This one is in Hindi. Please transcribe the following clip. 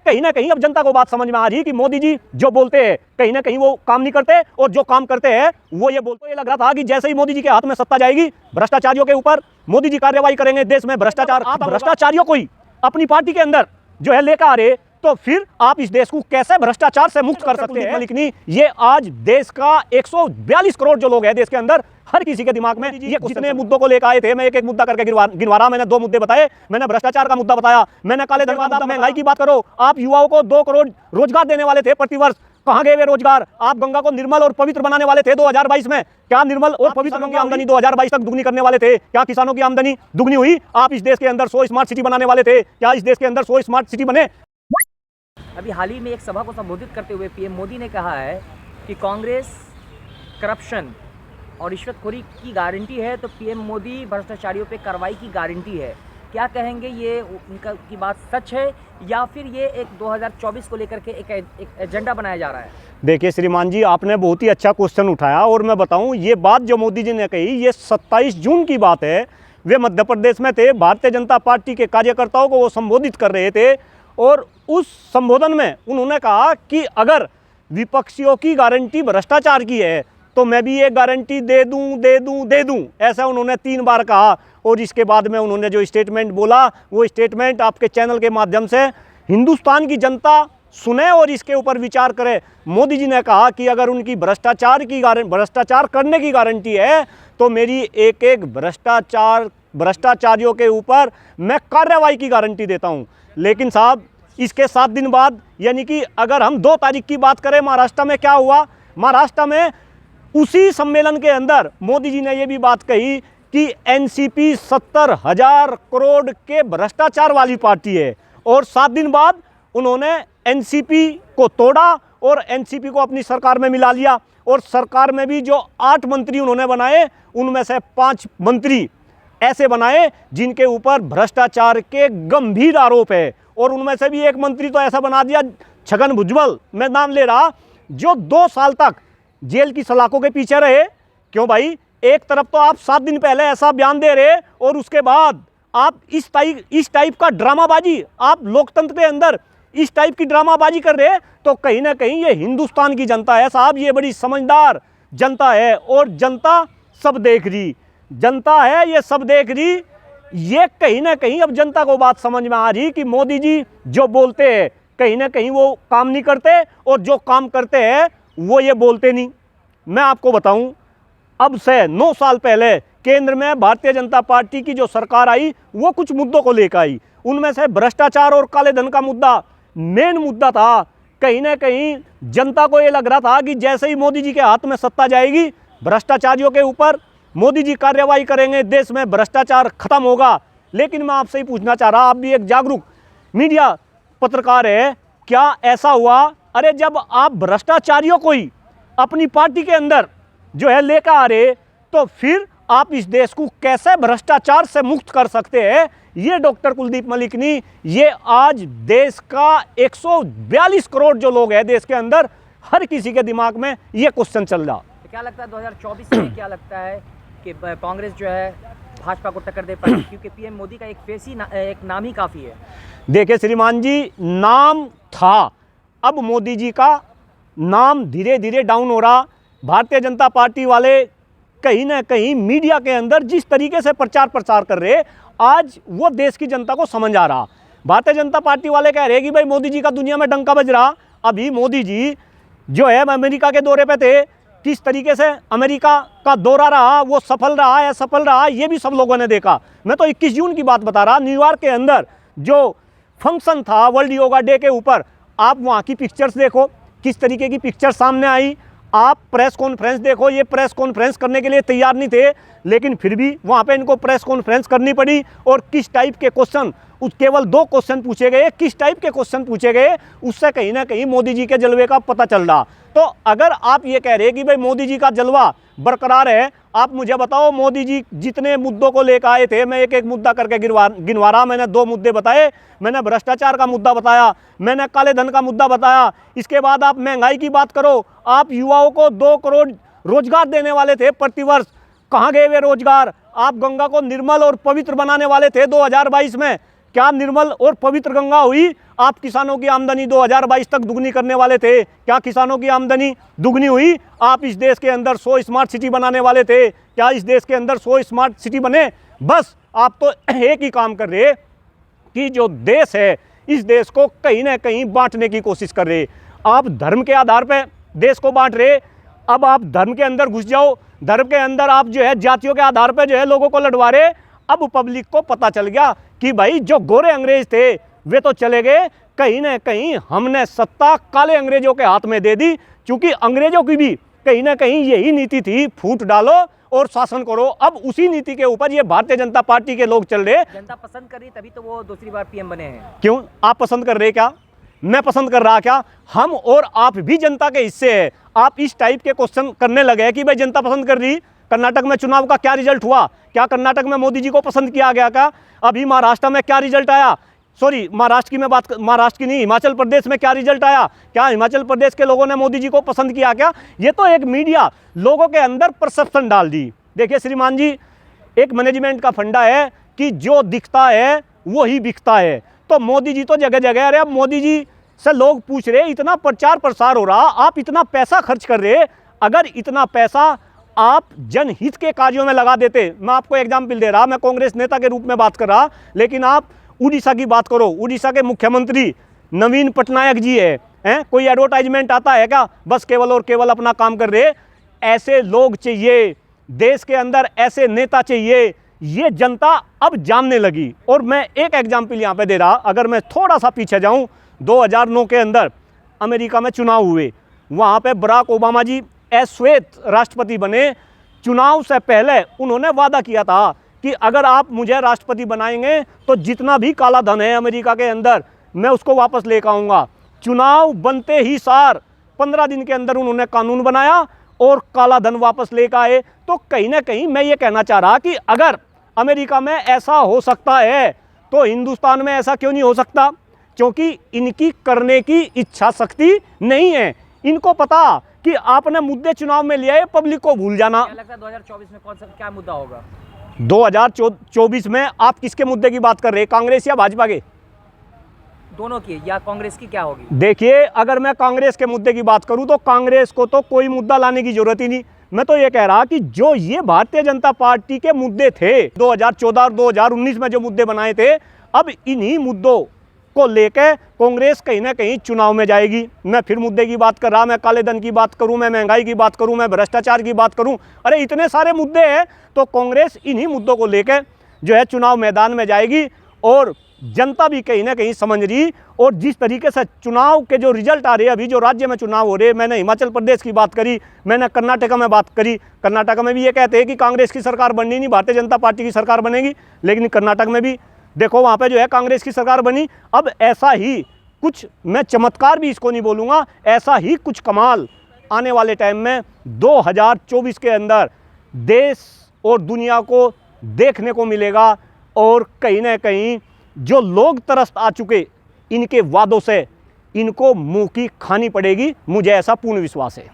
कहीं ना कहीं अब जनता को बात समझ में आ रही है कि मोदी जी जो बोलते हैं कहीं ना कहीं वो काम नहीं करते, और जो काम करते हैं वो ये बोलते। ये लग रहा था कि जैसे ही मोदी जी के हाथ में सत्ता जाएगी, भ्रष्टाचारियों के ऊपर मोदी जी कार्रवाई करेंगे, देश में भ्रष्टाचार, आप भ्रष्टाचारियों को ही अपनी पार्टी के अंदर जो है लेकर आ रहे, तो फिर आप इस देश को कैसे भ्रष्टाचार से मुक्त कर सकते हैं? लेकिन ये आज देश का 142 करोड़ जो लोग हैं देश के अंदर, हर किसी के दिमाग में ये जितने मुद्दों को लेकर आए थे, मैं एक एक मुद्दा करके गिनवा रहा। मैंने 2 मुद्दे बताए, मैंने भ्रष्टाचार का मुद्दा बताया, मैंने काले धन, आप महंगाई की बात करो, आप युवाओं को 2 करोड़ रोजगार देने वाले थे प्रतिवर्ष, कहां गए वे रोजगार? आप गंगा को निर्मल और पवित्र बनाने वाले थे 2022 में, क्या निर्मल और पवित्र की आमदनी 2022 तक दुगनी करने वाले थे? क्या किसानों की आमदनी दुगनी हुई? आप इस देश के अंदर 100 स्मार्ट सिटी बनाने वाले थे, क्या इस देश के अंदर 100 स्मार्ट सिटी बने? अभी हाल ही में एक सभा को संबोधित करते हुए पीएम मोदी ने कहा है कि कांग्रेस करप्शन और रिश्वतखोरी की गारंटी है, तो पीएम मोदी भ्रष्टाचारियों पे कार्रवाई की गारंटी है। क्या कहेंगे, ये उनका की बात सच है या फिर ये एक 2024 को लेकर के एक एजेंडा बनाया जा रहा है? देखिए श्रीमान जी, आपने बहुत ही अच्छा क्वेश्चन उठाया, और मैं बताऊं ये बात जो मोदी जी ने कही, ये 27 जून की बात है। वे मध्य प्रदेश में थे, भारतीय जनता पार्टी के कार्यकर्ताओं को वो संबोधित कर रहे थे, और उस संबोधन में उन्होंने कहा कि अगर विपक्षियों की गारंटी भ्रष्टाचार की है तो मैं भी एक गारंटी दे दूं, ऐसा उन्होंने 3 बार कहा। और इसके बाद में उन्होंने जो स्टेटमेंट बोला, वो स्टेटमेंट आपके चैनल के माध्यम से हिंदुस्तान की जनता सुने और इसके ऊपर विचार करे। मोदी जी ने कहा कि अगर उनकी भ्रष्टाचार करने की गारंटी है तो मेरी एक एक भ्रष्टाचारियों के ऊपर मैं कार्रवाई की गारंटी देता हूं। लेकिन साहब, इसके 7 दिन बाद, यानी कि अगर हम 2 तारीख की बात करें, महाराष्ट्र में क्या हुआ? महाराष्ट्र में उसी सम्मेलन के अंदर मोदी जी ने यह भी बात कही कि एनसीपी 70,000 करोड़ के भ्रष्टाचार वाली पार्टी है, और 7 दिन बाद उन्होंने एनसीपी को तोड़ा और एनसीपी को अपनी सरकार में मिला लिया। और सरकार में भी जो 8 मंत्री उन्होंने बनाए, उनमें से 5 मंत्री ऐसे बनाए जिनके ऊपर भ्रष्टाचार के गंभीर आरोप है, और उनमें से भी एक मंत्री तो ऐसा बना दिया, छगन भुजबल, मैं नाम ले रहा, जो 2 साल तक जेल की सलाखों के पीछे रहे। क्यों भाई? एक तरफ तो आप 7 दिन पहले ऐसा बयान दे रहे, और उसके बाद आप इस टाइप का ड्रामाबाजी, आप लोकतंत्र के अंदर इस टाइप की ड्रामाबाजी कर रहे, तो कहीं ना कहीं ये हिंदुस्तान की जनता है साहब, ये बड़ी समझदार जनता है, और जनता सब देख रही, जनता है ये सब देख रही। ये कहीं ना कहीं अब जनता को बात समझ में आ रही कि मोदी जी जो बोलते हैं कहीं ना कहीं वो काम नहीं करते, और जो काम करते हैं वो ये बोलते नहीं। मैं आपको बताऊं, अब से 9 साल पहले केंद्र में भारतीय जनता पार्टी की जो सरकार आई, वो कुछ मुद्दों को लेकर आई, उनमें से भ्रष्टाचार और काले धन का मुद्दा मेन मुद्दा था। कहीं ना कहीं जनता को ये लग रहा था कि जैसे ही मोदी जी के हाथ में सत्ता जाएगी, भ्रष्टाचारियों के ऊपर मोदी जी कार्रवाई करेंगे, देश में भ्रष्टाचार खत्म होगा। लेकिन मैं आपसे ही पूछना चाह रहा, आप भी एक जागरूक मीडिया पत्रकार है, क्या ऐसा हुआ? अरे जब आप भ्रष्टाचारियों को ही अपनी पार्टी के अंदर जो है लेकर आ रहे, तो फिर आप इस देश को कैसे भ्रष्टाचार से मुक्त कर सकते हैं? ये डॉक्टर कुलदीप मलिकनी, ये आज देश का 142 करोड़ जो लोग हैं देश के अंदर, हर किसी के दिमाग में ये क्वेश्चन चल रहा। तो क्या लगता है 2024 में क्या लगता है कि कांग्रेस जो है भाजपा को टक्कर दे पाएगी? क्योंकि पीएम मोदी का एक नाम ही काफ़ी है। देखिए श्रीमान जी, नाम था, अब मोदी जी का नाम धीरे धीरे डाउन हो रहा। भारतीय जनता पार्टी वाले कहीं ना कहीं मीडिया के अंदर जिस तरीके से प्रचार प्रसार कर रहे, आज वो देश की जनता को समझ आ रहा। भारतीय जनता पार्टी वाले कह रहे कि भाई मोदी जी का दुनिया में डंका बज रहा। अभी मोदी जी जो है अमेरिका के दौरे पे थे, किस तरीके से अमेरिका का दौरा रहा, वो सफल रहा या असफल रहा, ये भी सब लोगों ने देखा। मैं तो 21 जून की बात बता रहा, न्यूयॉर्क के अंदर जो फंक्शन था वर्ल्ड योगा डे के ऊपर, आप वहाँ की पिक्चर्स देखो, किस तरीके की पिक्चर सामने आई। आप प्रेस कॉन्फ्रेंस देखो, ये प्रेस कॉन्फ्रेंस करने के लिए तैयार नहीं थे, लेकिन फिर भी वहाँ पे इनको प्रेस कॉन्फ्रेंस करनी पड़ी। और किस टाइप के क्वेश्चन, केवल 2 क्वेश्चन पूछे गए, किस टाइप के क्वेश्चन पूछे गए, उससे कहीं ना कहीं मोदी जी के जलवे का पता चल रहा। तो अगर आप ये कह रहे हैं कि भाई मोदी जी का जलवा बरकरार है, आप मुझे बताओ मोदी जी जितने मुद्दों को लेकर आए थे, मैं एक एक मुद्दा करके गिनवा रहा। मैंने 2 मुद्दे बताए, मैंने भ्रष्टाचार का मुद्दा बताया, मैंने काले धन का मुद्दा बताया। इसके बाद आप महंगाई की बात करो, आप युवाओं को 2 करोड़ रोजगार देने वाले थे प्रतिवर्ष, कहाँ गए वे रोजगार? आप गंगा को निर्मल और पवित्र बनाने वाले थे 2022 में, क्या निर्मल और पवित्र गंगा हुई? आप किसानों की आमदनी 2022 तक दुगनी करने वाले थे, क्या किसानों की आमदनी दुगनी हुई? आप इस देश के अंदर 100 स्मार्ट सिटी बनाने वाले थे, क्या इस देश के अंदर 100 स्मार्ट सिटी बने? बस आप तो एक ही काम कर रहे कि जो देश है इस देश को कहीं ना कहीं बांटने की कोशिश कर रहे। आप धर्म के आधार पर देश को बांट रहे। अब आप धर्म के अंदर घुस जाओ, धर्म के अंदर आप जो है जातियों के आधार पर जो है लोगों को लड़वा रहे। अब पब्लिक को पता चल गया कि भाई जो गोरे अंग्रेज थे वे तो चले गए, कहीं ना कहीं हमने सत्ता काले अंग्रेजों के हाथ में दे दी, क्योंकि अंग्रेजों की भी कहीं ना कहीं यही नीति थी, फूट डालो और शासन करो। अब उसी नीति के ऊपर ये भारतीय जनता पार्टी के लोग चल रहे। जनता पसंद करी तभी तो वो दूसरी बार पीएम बने हैं। क्यों आप पसंद कर रहे? क्या मैं पसंद कर रहा? क्या हम और आप भी जनता के हिस्से हैं। आप इस टाइप के क्वेश्चन करने लगे कि भाई जनता पसंद कर रही। कर्नाटक में चुनाव का क्या रिजल्ट हुआ? क्या कर्नाटक में मोदी जी को पसंद किया गया? क्या अभी महाराष्ट्र में क्या रिजल्ट आया? सॉरी, महाराष्ट्र की मैं बात, महाराष्ट्र की नहीं, हिमाचल प्रदेश में क्या रिजल्ट आया? क्या हिमाचल प्रदेश के लोगों ने मोदी जी को पसंद किया? क्या ये तो एक मीडिया लोगों के अंदर परसेप्शन डाल दी। देखिए श्रीमान जी, एक मैनेजमेंट का फंडा है कि जो दिखता है वो ही बिकता है। तो मोदी जी तो जगह जगह, अरे अब मोदी जी से लोग पूछ रहे, इतना प्रचार प्रसार हो रहा, आप इतना पैसा खर्च कर रहे, अगर इतना पैसा आप जनहित के कार्यों में लगा देते। मैं आपको एग्जाम्पल दे रहा, मैं कांग्रेस नेता के रूप में बात कर रहा, लेकिन आप उड़ीसा की बात करो। उड़ीसा के मुख्यमंत्री नवीन पटनायक जी हैं, कोई एडवर्टाइजमेंट आता है क्या? बस केवल और केवल अपना काम कर रहे। ऐसे लोग चाहिए देश के अंदर, ऐसे नेता चाहिए, ये जनता अब जानने लगी। और मैं एक एग्जाम्पल यहाँ पे दे रहा, अगर मैं थोड़ा सा पीछे जाऊँ, 2009 के अंदर अमेरिका में चुनाव हुए, वहाँ पे बराक ओबामा जी श्वेत राष्ट्रपति बने। चुनाव से पहले उन्होंने वादा किया था कि अगर आप मुझे राष्ट्रपति बनाएंगे तो जितना भी काला धन है अमेरिका के अंदर मैं उसको वापस लेकर आऊँगा। चुनाव बनते ही सार 15 दिन के अंदर उन्होंने कानून बनाया और काला धन वापस लेकर आए। तो कहीं ना कहीं मैं ये कहना चाह रहा कि अगर अमेरिका में ऐसा हो सकता है तो हिंदुस्तान में ऐसा क्यों नहीं हो सकता? क्योंकि इनकी करने की इच्छा शक्ति नहीं है। इनको पता कि आपने मुद्दे चुनाव में लिया है, पब्लिक को भूल जाना। क्या लगता है 2024 में कौन सा क्या मुद्दा होगा? 2024 में आप किसके मुद्दे की बात कर रहे हैं, कांग्रेस या भाजपा के? दोनों की, या कांग्रेस की क्या होगी? देखिए, अगर मैं कांग्रेस के मुद्दे की बात करूं तो कांग्रेस को तो कोई मुद्दा लाने की जरूरत ही नहीं। मैं तो ये कह रहा कि जो ये भारतीय जनता पार्टी के मुद्दे थे 2014 और 2019 में जो मुद्दे बनाए थे, अब इन्हीं मुद्दों को लेकर कांग्रेस कहीं ना कहीं चुनाव में जाएगी। मैं फिर मुद्दे की बात कर रहा, मैं काले धन की बात करूं, मैं महंगाई की बात करूं, मैं भ्रष्टाचार की बात करूं, अरे इतने सारे मुद्दे हैं। तो कांग्रेस इन्हीं मुद्दों को लेकर जो है चुनाव मैदान में जाएगी। और जनता भी कहीं ना कहीं समझ रही, और जिस तरीके से चुनाव के जो रिजल्ट आ रहे हैं, अभी जो राज्य में चुनाव हो रहे, मैंने हिमाचल प्रदेश की बात करी, मैंने कर्नाटक में बात करी। कर्नाटक में भी ये कहते हैं कि कांग्रेस की सरकार बननी नहीं, भारतीय जनता पार्टी की सरकार बनेगी, लेकिन कर्नाटक में भी देखो वहाँ पे जो है कांग्रेस की सरकार बनी। अब ऐसा ही कुछ, मैं चमत्कार भी इसको नहीं बोलूँगा, ऐसा ही कुछ कमाल आने वाले टाइम में 2024 के अंदर देश और दुनिया को देखने को मिलेगा। और कहीं ना कहीं जो लोग तरस आ चुके इनके वादों से, इनको मुंह की खानी पड़ेगी, मुझे ऐसा पूर्ण विश्वास है।